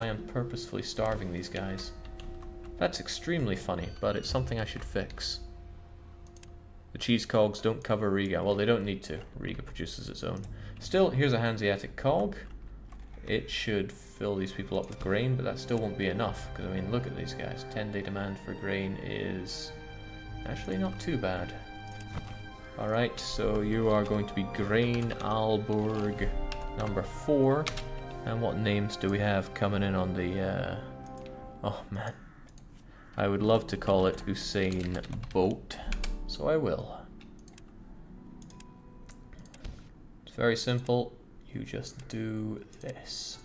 I am purposefully starving these guys. That's extremely funny, but it's something I should fix. The cheese cogs don't cover Riga. Well, they don't need to. Riga produces its own. Still, here's a Hanseatic cog. It should fill these people up with grain, but that still won't be enough. Because, I mean, look at these guys. 10-day demand for grain is actually not too bad. Alright, so you are going to be Grain Aalborg number 4. And what names do we have coming in on the... Oh, man. I would love to call it Usain Bolt, so I will. It's very simple. You just do this.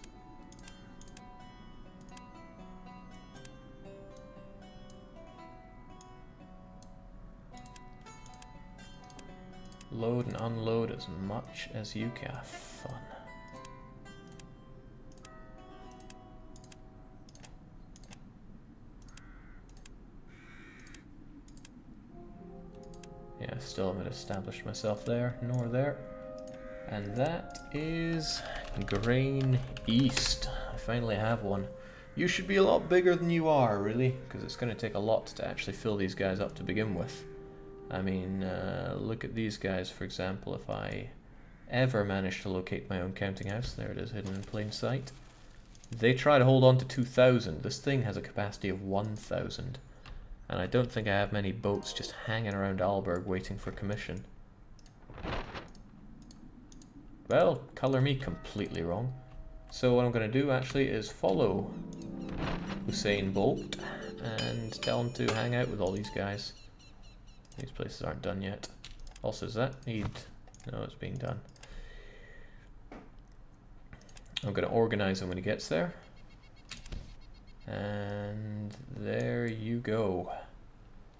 Load and unload as much as you can. Have fun. Yeah, still haven't established myself there, nor there. And that is Grain East. I finally have one. You should be a lot bigger than you are, really, because it's going to take a lot to actually fill these guys up to begin with. I mean, look at these guys, for example. If I ever manage to locate my own counting house, there it is, hidden in plain sight. They try to hold on to 2,000. This thing has a capacity of 1,000. And I don't think I have many boats just hanging around Aalborg waiting for commission. Well, colour me completely wrong. So what I'm going to do actually is follow Usain Bolt and tell him to hang out with all these guys. These places aren't done yet. Also, does that need... No, it's being done. I'm going to organise him when he gets there. And there you go.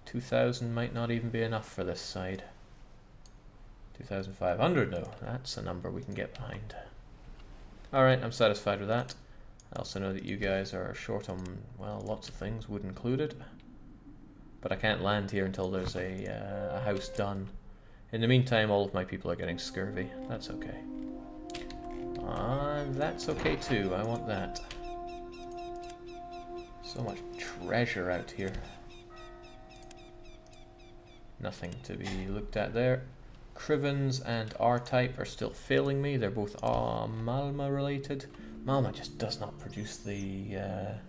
2,000 might not even be enough for this side. 2,500, no, that's a number we can get behind. Alright, I'm satisfied with that. I also know that you guys are short on, well, lots of things, wood included. But I can't land here until there's a house done. In the meantime, all of my people are getting scurvy. That's okay. That's okay too, I want that. So much treasure out here. Nothing to be looked at there. Crivens and R-Type are still failing me. They're both Malma related. Malma just does not produce the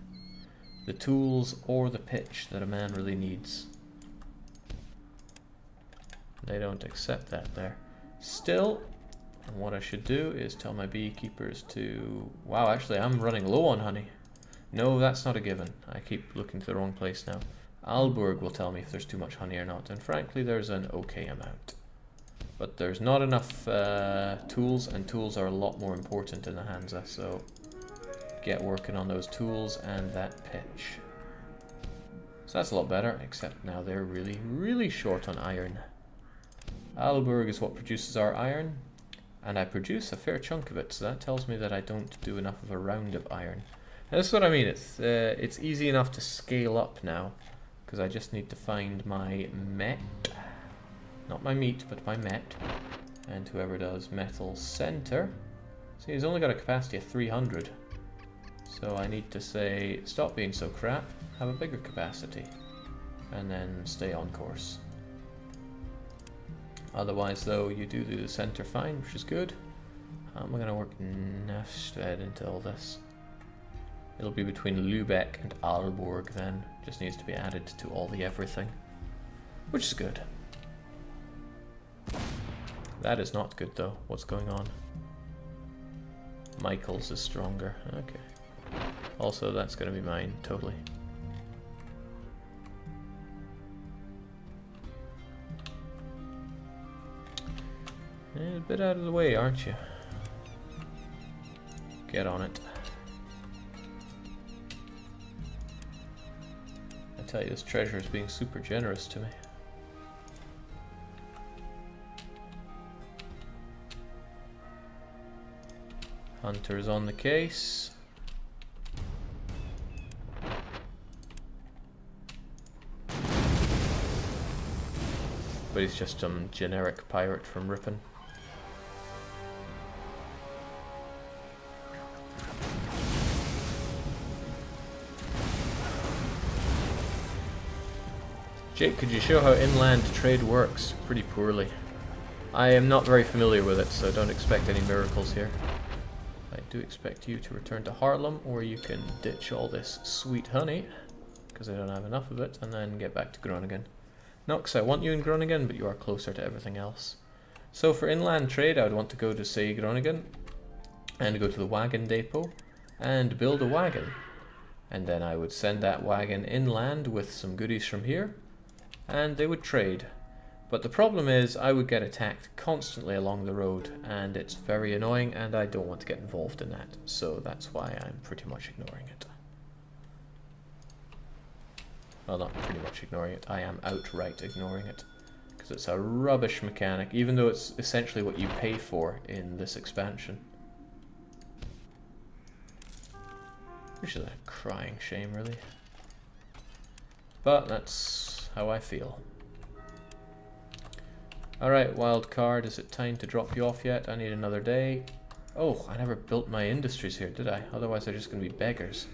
tools or the pitch that a man really needs. They don't accept that there. Still, what I should do is tell my beekeepers to... Wow, actually I'm running low on honey. No, that's not a given. I keep looking to the wrong place now. Aalborg will tell me if there's too much honey or not, and frankly there's an okay amount. But there's not enough tools, and tools are a lot more important in the Hansa, so get working on those tools and that pitch. So that's a lot better, except now they're really, really short on iron. Aalborg is what produces our iron, and I produce a fair chunk of it, so that tells me that I don't do enough of a round of iron. And this is what I mean, it's easy enough to scale up now, because I just need to find my met. Not my meat, but my met. And whoever does metal center. See, he's only got a capacity of 300. So I need to say, stop being so crap, have a bigger capacity. And then stay on course. Otherwise, though, you do the center fine, which is good. How am I going to work Nefsted into all this? It'll be between Lübeck and Aalborg then. Just needs to be added to all the everything. Which is good. That is not good though. What's going on? Michael's is stronger. Okay. Also, that's going to be mine, totally. A bit out of the way, aren't you? Get on it. I tell you, this treasure is being super generous to me. Hunter's on the case. But he's just some generic pirate from Ripon. Jake, could you show how inland trade works? Pretty poorly. I am not very familiar with it, so don't expect any miracles here. I do expect you to return to Haarlem, or you can ditch all this sweet honey, because I don't have enough of it, and then get back to Groningen. Not because I want you in Groningen, but you are closer to everything else. So for inland trade, I would want to go to, say, Groningen, and go to the wagon depot, and build a wagon. And then I would send that wagon inland with some goodies from here, and they would trade. But the problem is I would get attacked constantly along the road, and it's very annoying, and I don't want to get involved in that. So that's why I'm pretty much ignoring it. Well, not pretty much ignoring it, I am outright ignoring it. Because it's a rubbish mechanic, even though it's essentially what you pay for in this expansion. Which is a crying shame, really. But that's how I feel. Alright, wild card, is it time to drop you off yet? I need another day. Oh, I never built my industries here, did I? Otherwise they're just going to be beggars.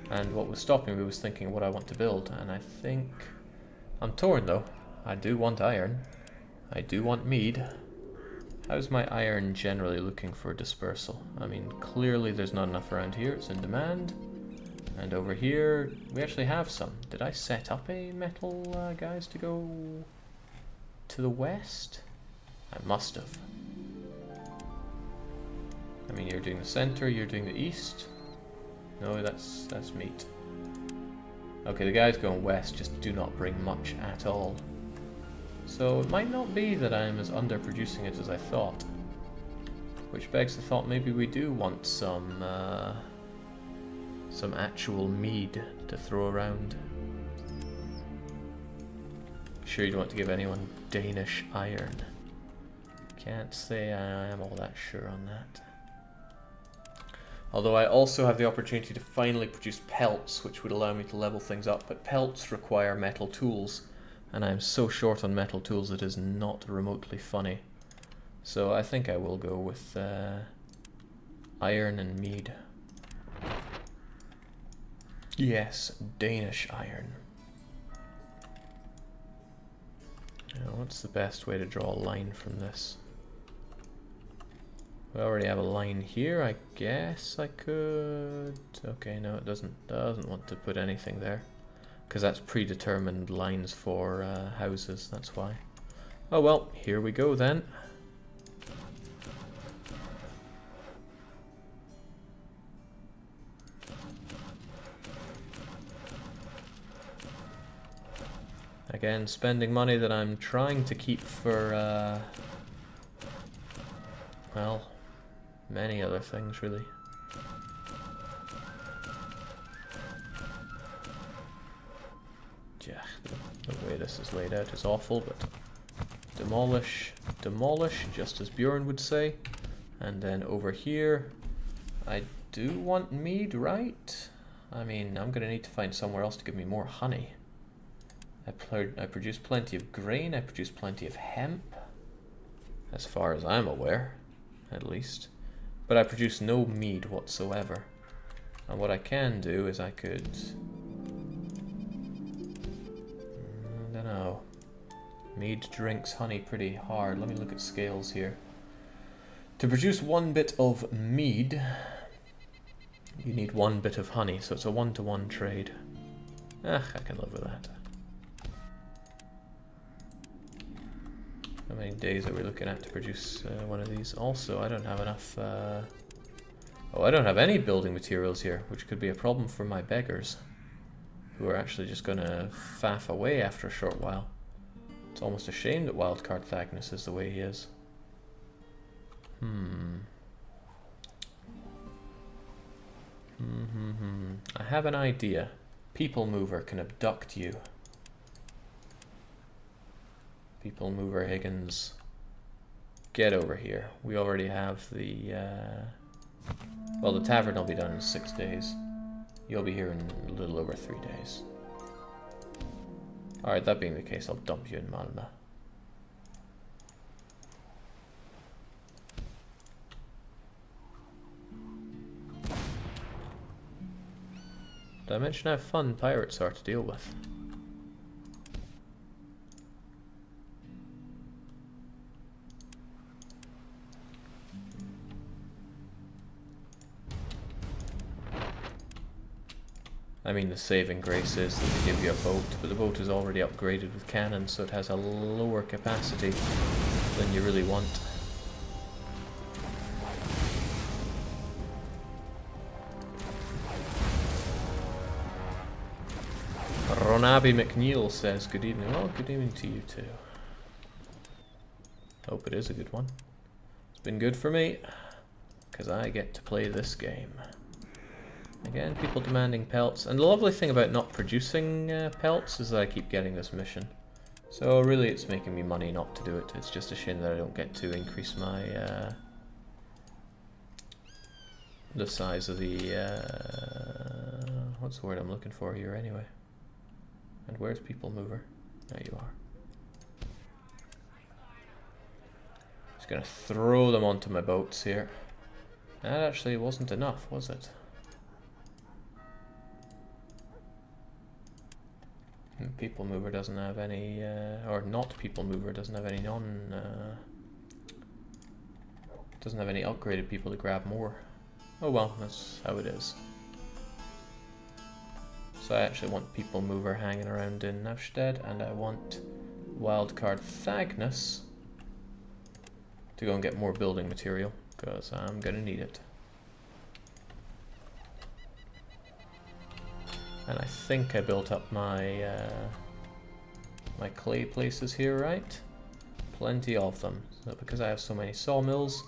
And what was stopping me was thinking what I want to build, and I think... I'm torn though. I do want iron. I do want mead. How's my iron generally looking for dispersal? I mean, clearly there's not enough around here, it's in demand. And over here, we actually have some. Did I set up a metal, guys, to go to the west? I must have. I mean, you're doing the center, you're doing the east. No, that's meat. Okay, the guys going west just do not bring much at all. So it might not be that I'm as underproducing it as I thought. Which begs the thought maybe we do want some actual mead to throw around. Sure you don't want to give anyone Danish iron. Can't say I am all that sure on that. Although I also have the opportunity to finally produce pelts, which would allow me to level things up, but pelts require metal tools. And I'm so short on metal tools it is not remotely funny. So I think I will go with iron and mead. Yes, Danish iron. Now, what's the best way to draw a line from this? We already have a line here, I guess I could... Okay, no, it doesn't want to put anything there. Because that's predetermined lines for houses, that's why. Oh well, here we go then. Again, spending money that I'm trying to keep for, well, many other things really. Yeah, the way this is laid out is awful, but demolish, demolish, just as Bjorn would say. And then over here, I do want mead, right? I mean, I'm gonna need to find somewhere else to give me more honey. I produce plenty of grain, I produce plenty of hemp, as far as I'm aware, at least. But I produce no mead whatsoever. And what I can do is I could... I don't know. Mead drinks honey pretty hard. Let me look at scales here. To produce 1 bit of mead, you need 1 bit of honey, so it's a 1-to-1 trade. I can live with that. How many days are we looking at to produce one of these? Also, I don't have enough... Oh, I don't have any building materials here, which could be a problem for my beggars, who are actually just going to faff away after a short while. It's almost a shame that Wildcard Thagnus is the way he is. I have an idea. People Mover can abduct you. People Mover Higgins, get over here. We already have the... well, the tavern will be done in 6 days. You'll be here in a little over 3 days. Alright, that being the case, I'll dump you in Malmö. Did I mention how fun pirates are to deal with? I mean, the saving grace is that they give you a boat, but the boat is already upgraded with cannons, so it has a lower capacity than you really want. Ronabi McNeil says, good evening. Well, good evening to you too. Hope it is a good one. It's been good for me, because I get to play this game. Again, people demanding pelts. And the lovely thing about not producing pelts is that I keep getting this mission. So really it's making me money not to do it. It's just a shame that I don't get to increase my the size of the what's the word I'm looking for here anyway? And where's People Mover? There you are. Just gonna throw them onto my boats here. That actually wasn't enough, was it? People Mover doesn't have any, or not People Mover doesn't have any doesn't have any upgraded people to grab more. Oh well, that's how it is. So I actually want People Mover hanging around in Navstead, and I want Wildcard Thagnus to go and get more building material, because I'm gonna need it. And I think I built up my my clay places here, right? Plenty of them. So because I have so many sawmills,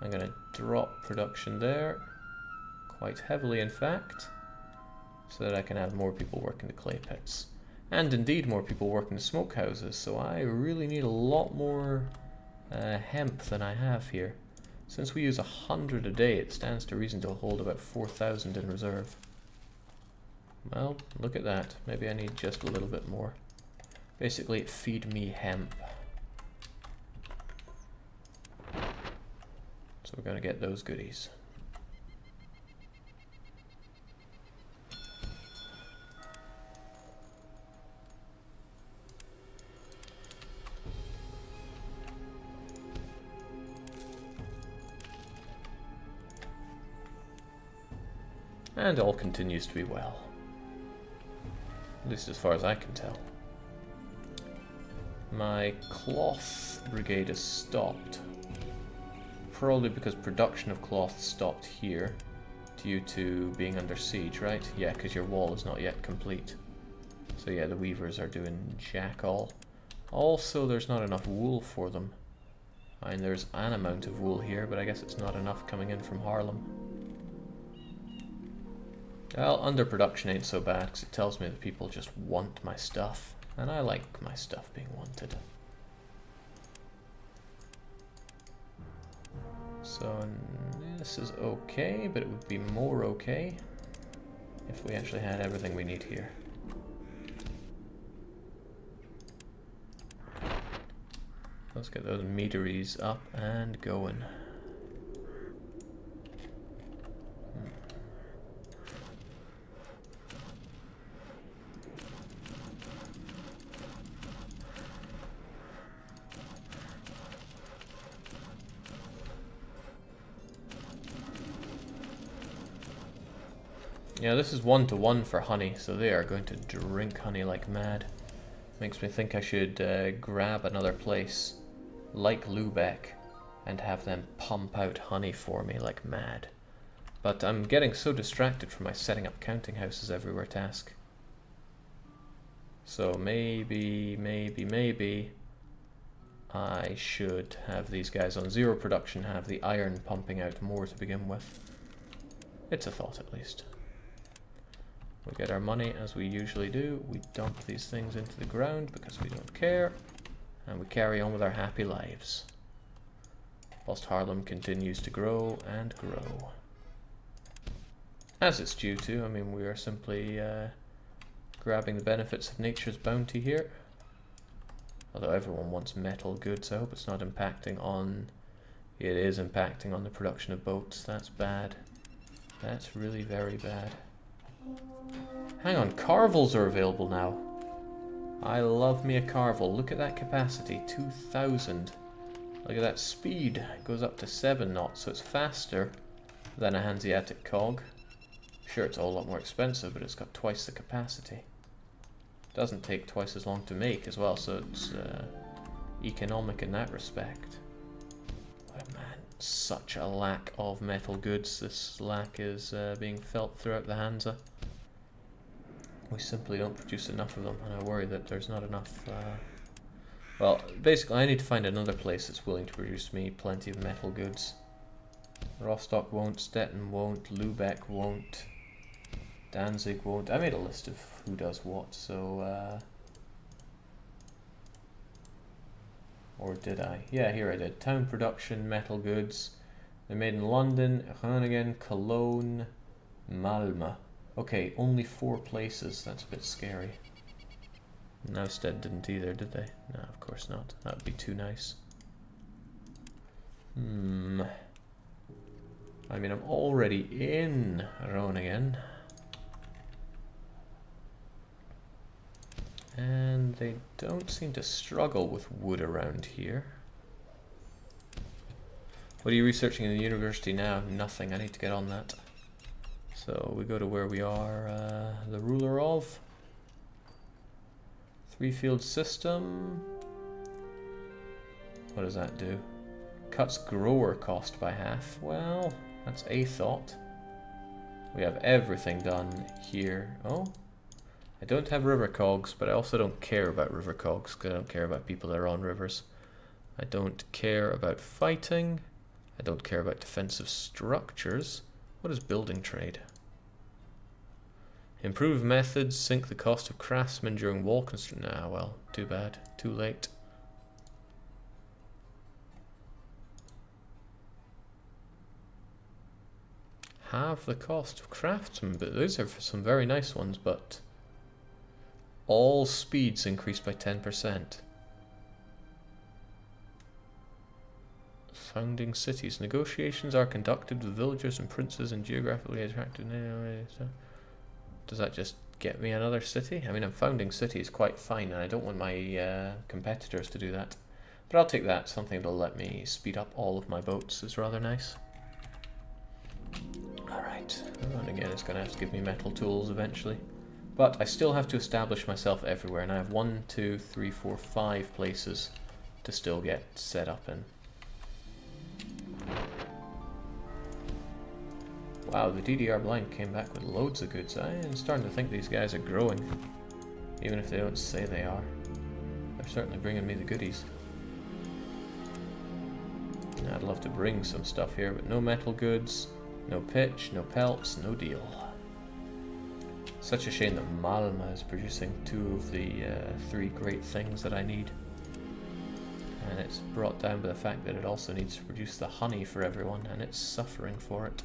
I'm gonna drop production there, quite heavily in fact, so that I can have more people working the clay pits. And indeed more people working the smokehouses, so I really need a lot more hemp than I have here. Since we use 100 a day, it stands to reason to hold about 4,000 in reserve. Well, look at that. Maybe I need just a little bit more. Basically, feed me hemp. So we're going to get those goodies. And all continues to be well. At least as far as I can tell. My cloth brigade is stopped. Probably because production of cloth stopped here due to being under siege, right? Yeah, because your wall is not yet complete. So yeah, the weavers are doing jack all. Also, there's not enough wool for them. I mean, there's an amount of wool here, but I guess it's not enough coming in from Haarlem. Well, underproduction ain't so bad, because it tells me that people just want my stuff, and I like my stuff being wanted. So this is okay, but it would be more okay if we actually had everything we need here. Let's get those meteries up and going. Yeah, this is 1-to-1 for honey, so they are going to drink honey like mad. Makes me think I should grab another place like Lubeck and have them pump out honey for me like mad. But I'm getting so distracted from my setting up counting houses everywhere task. So maybe I should have these guys on 0 production, have the iron pumping out more to begin with. It's a thought at least. We get our money as we usually do. We dump these things into the ground because we don't care. And we carry on with our happy lives. Whilst Haarlem continues to grow and grow. As it's due to. I mean, we are simply grabbing the benefits of nature's bounty here. Although everyone wants metal goods, I hope it's not impacting on... It is impacting on the production of boats. That's bad. That's really very bad. Hang on, carvels are available now. I love me a carvel. Look at that capacity, 2,000. Look at that speed. It goes up to 7 knots, so it's faster than a Hanseatic cog. Sure, it's a whole lot more expensive, but it's got twice the capacity. Doesn't take twice as long to make as well, so it's economic in that respect. But man, such a lack of metal goods. This lack is being felt throughout the Hansa. We simply don't produce enough of them, and I worry that there's not enough. Well, basically I need to find another place that's willing to produce me plenty of metal goods. Rostock won't, Stettin won't, Lübeck won't, Danzig won't. I made a list of who does what, so or did I? Yeah, here I did. Town production, metal goods. They're made in London, Groningen, Cologne, Malmö. Okay, only 4 places. That's a bit scary. Nowstead didn't either, did they? No, of course not. That would be too nice. I mean, I'm already in Groningen. And they don't seem to struggle with wood around here. What are you researching in the university now? Nothing. I need to get on that. So we go to where we are, the ruler of 3-field system. What does that do? Cuts grower cost by half. Well, that's a thought. We have everything done here. Oh, I don't have river cogs, but I also don't care about river cogs because I don't care about people that are on rivers. I don't care about fighting. I don't care about defensive structures. What is building trade? Improve methods, sink the cost of craftsmen during wall construction. Nah, well, too bad. Too late. Halve the cost of craftsmen, but those are some very nice ones, but all speeds increased by 10%. Founding cities. Negotiations are conducted with villagers and princes in geographically attractive. Does that just get me another city? I mean, I'm founding cities quite fine, and I don't want my competitors to do that. But I'll take that. Something that'll let me speed up all of my boats is rather nice. Alright, and again it's going to have to give me metal tools eventually. But I still have to establish myself everywhere, and I have 1, 2, 3, 4, 5 places to still get set up in. Wow, the DDR blind came back with loads of goods. I'm starting to think these guys are growing, even if they don't say they are. They're certainly bringing me the goodies. I'd love to bring some stuff here, but no metal goods, no pitch, no pelts, no deal. Such a shame that Malmö is producing 2 of the 3 great things that I need. And it's brought down by the fact that it also needs to produce the honey for everyone, and it's suffering for it.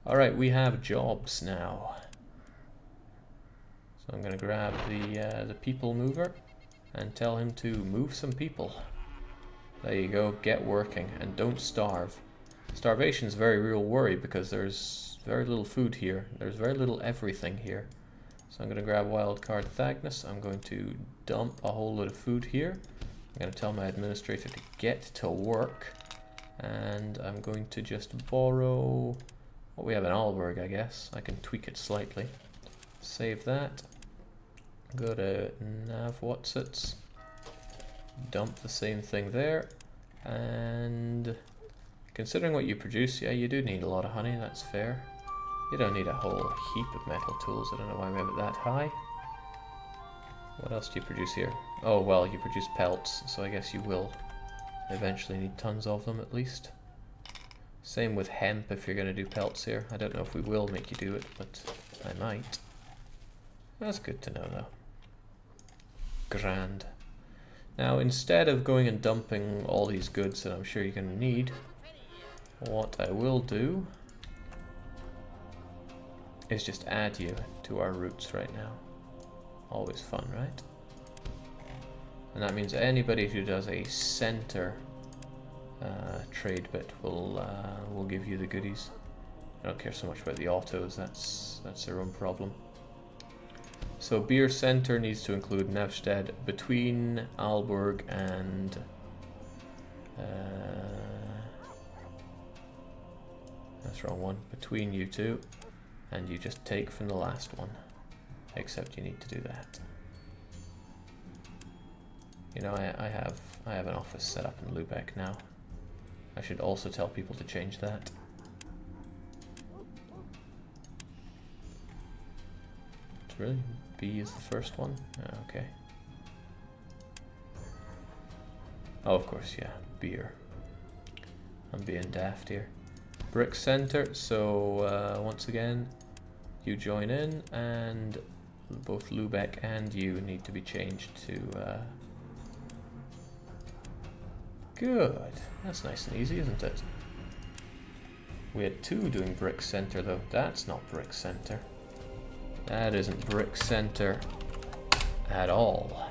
Alright, we have jobs now. So I'm going to grab the people mover and tell him to move some people. There you go, get working and don't starve. Starvation is a very real worry because there's very little food here. There's very little everything here. So I'm going to grab Wildcard Thagnus. I'm going to dump a whole load of food here. I'm going to tell my administrator to get to work. And I'm going to just borrow what we have in Aalborg, I guess. I can tweak it slightly. Save that. Go to Navwatsits. Dump the same thing there. And considering what you produce, yeah, you do need a lot of honey, that's fair. You don't need a whole heap of metal tools. I don't know why we have it that high. What else do you produce here? Oh, well, you produce pelts, so I guess you will eventually need tons of them at least. Same with hemp if you're going to do pelts here. I don't know if we will make you do it, but I might. That's good to know, though. Grand. Now, instead of going and dumping all these goods that I'm sure you're going to need, what I will do is just add you to our routes right now. Always fun, right? And that means anybody who does a center trade bit will give you the goodies. I don't care so much about the autos, that's their own problem. So beer center needs to include Navstead between Aalborg and That's the wrong one. Between you two, and you just take from the last one. Except you need to do that. You know, I have an office set up in Lubeck now. I should also tell people to change that. Really? B is the first one? Okay. Oh, of course, yeah. Beer. I'm being daft here. Brick Center, so once again, you join in, and both Lubeck and you need to be changed to... Good. That's nice and easy, isn't it? We had two doing Brick Center, though. That's not Brick Center. That isn't Brick Center at all.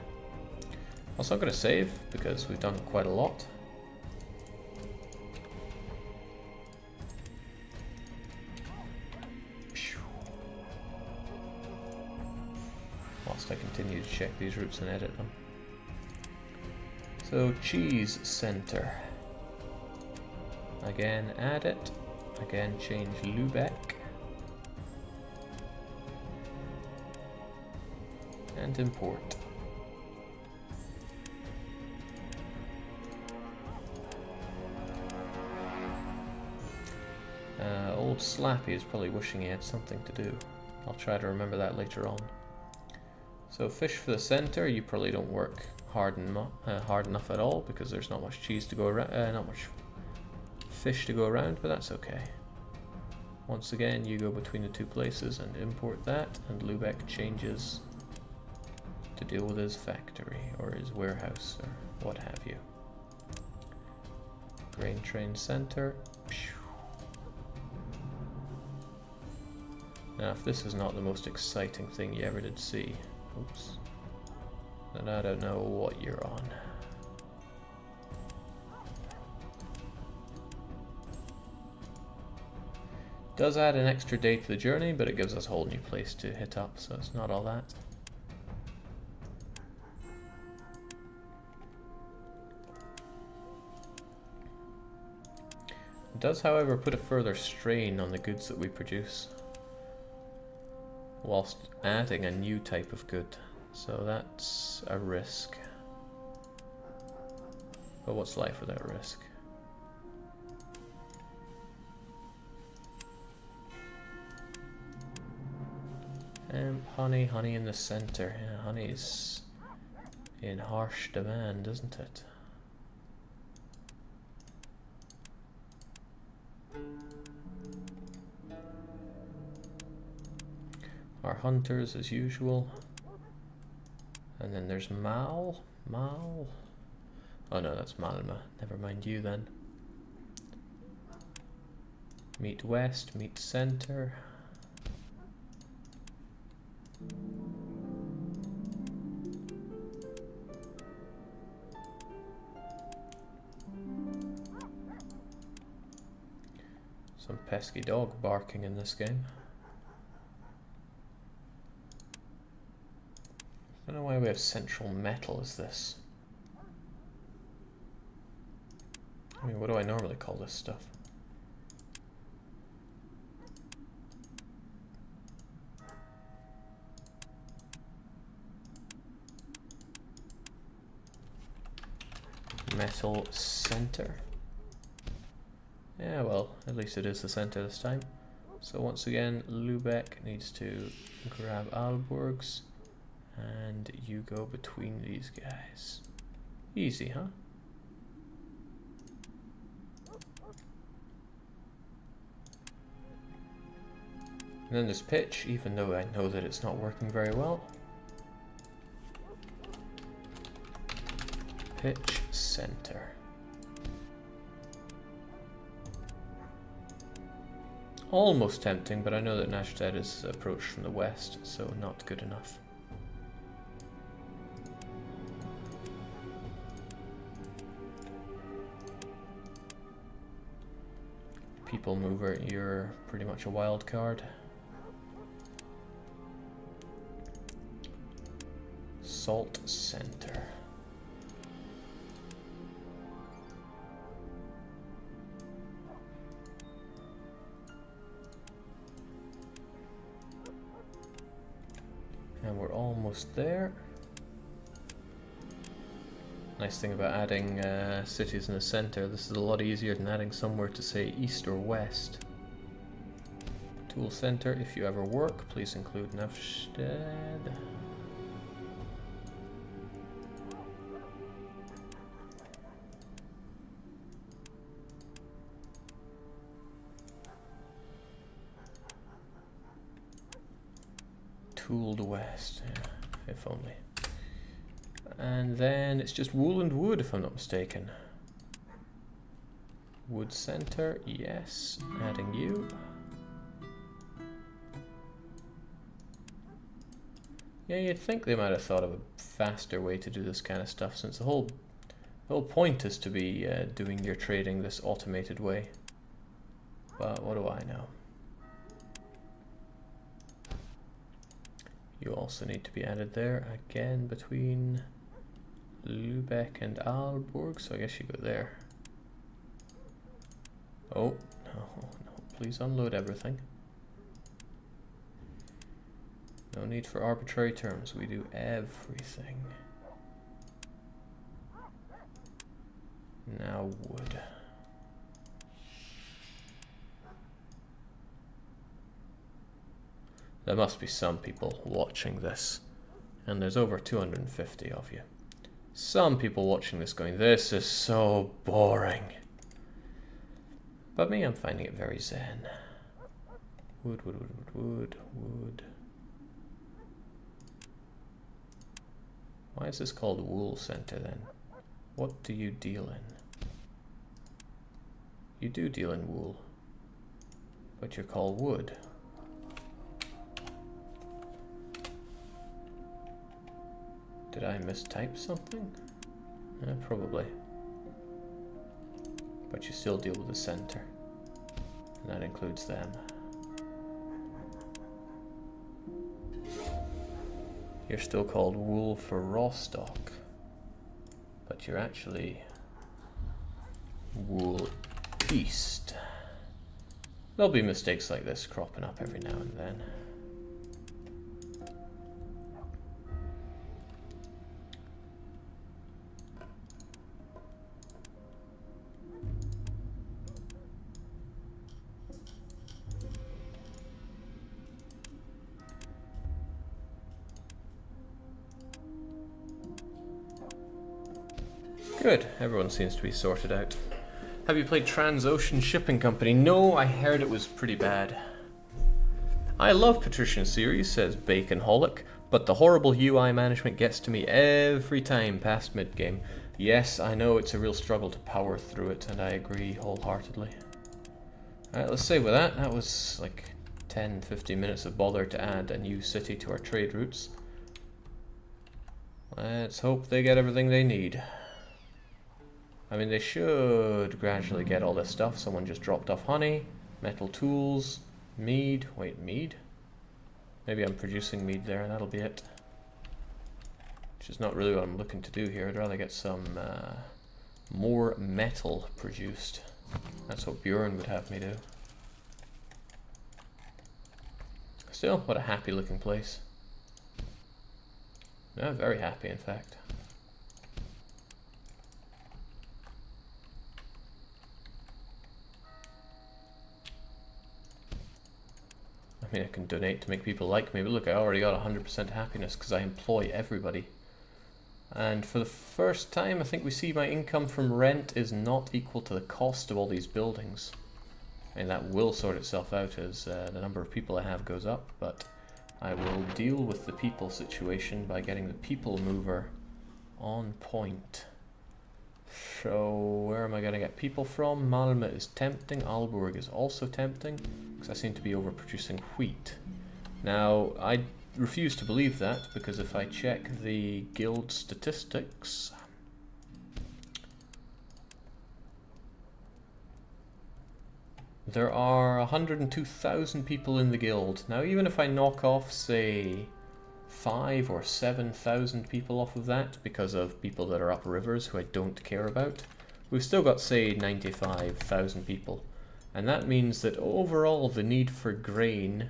Also, I'm going to save because we've done quite a lot. Whilst I continue to check these routes and edit them. So, Cheese Center. Again, add it. Again, change Lubeck. And import. Old Slappy is probably wishing he had something to do. I'll try to remember that later on. So fish for the center, you probably don't work hard enough at all because there's not much cheese to go around, not much fish to go around, but that's okay. Once again, you go between the two places and import that, and Lubeck changes to deal with his factory or his warehouse or what have you. Grain train center. Now, if this is not the most exciting thing you ever did see, oops, then I don't know what you're on. Does add an extra day to the journey, but it gives us a whole new place to hit up, so it's not all that. It does, however, put a further strain on the goods that we produce, whilst adding a new type of good, so that's a risk. But what's life without risk? Honey in the center. Yeah, honey is in harsh demand, isn't it? Our hunters as usual. And then there's Mal. Oh no, that's Malma. Never mind you then. Meet west, meet center. Some pesky dog barking in this game. I don't know why we have central metal as this. I mean, what do I normally call this stuff? Metal center. Yeah, well, at least it is the center this time. So once again, Lubeck needs to grab Aalborg's, and you go between these guys. Easy, huh? And then there's pitch, even though I know that it's not working very well. Pitch center. Almost tempting, but I know that Nashstead is approached from the west, so not good enough. People mover, you're pretty much a wild card. Salt center. And we're almost there. Nice thing about adding cities in the center, this is a lot easier than adding somewhere to say east or west. Tool center, if you ever work, please include Navsted. Tooled west, yeah, if only. And then it's just wool and wood, if I'm not mistaken. Wood center, yes. Adding you. Yeah, you'd think they might have thought of a faster way to do this kind of stuff, since the whole point is to be doing your trading this automated way. But what do I know? You also need to be added there again between Lübeck and Aalborg, so I guess you go there. Oh, no, please unload everything. No need for arbitrary terms, we do everything. Now wood. There must be some people watching this, and there's over 250 of you. Some people watching this going, this is so boring. But me, I'm finding it very zen. Wood, wood, wood, wood, wood, wood. Why is this called Wool Center then? What do you deal in? You do deal in wool, but you're called wood. Did I mistype something? Probably. But you still deal with the center, and that includes them. You're still called wool for raw stock, but you're actually wool east. There'll be mistakes like this cropping up every now and then. Good, everyone seems to be sorted out. Have you played Transocean Shipping Company? No, I heard it was pretty bad. I love Patrician series, says Baconholic, but the horrible UI management gets to me every time past mid-game. Yes, I know it's a real struggle to power through it, and I agree wholeheartedly. Alright, let's say with that, that was like 10-15 minutes of bother to add a new city to our trade routes. Let's hope they get everything they need. I mean, they should gradually get all this stuff. Someone just dropped off honey, metal tools, mead. Wait, mead? Maybe I'm producing mead there, and that'll be it. Which is not really what I'm looking to do here. I'd rather get some more metal produced. That's what Bjorn would have me do. Still, what a happy looking place. Yeah, very happy in fact. I mean, I can donate to make people like me, but look, I already got 100% happiness because I employ everybody. And for the first time, I think we see my income from rent is not equal to the cost of all these buildings. And that will sort itself out as the number of people I have goes up, but I will deal with the people situation by getting the people mover on point. So, where am I going to get people from? Malmö is tempting, Aalborg is also tempting, because I seem to be overproducing wheat. Now, I refuse to believe that, because if I check the guild statistics, there are 102,000 people in the guild. Now, even if I knock off, say, 5,000 or 7,000 people off of that because of people that are up rivers who I don't care about, we've still got, say, 95,000 people. And that means that overall the need for grain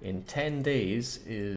in 10 days is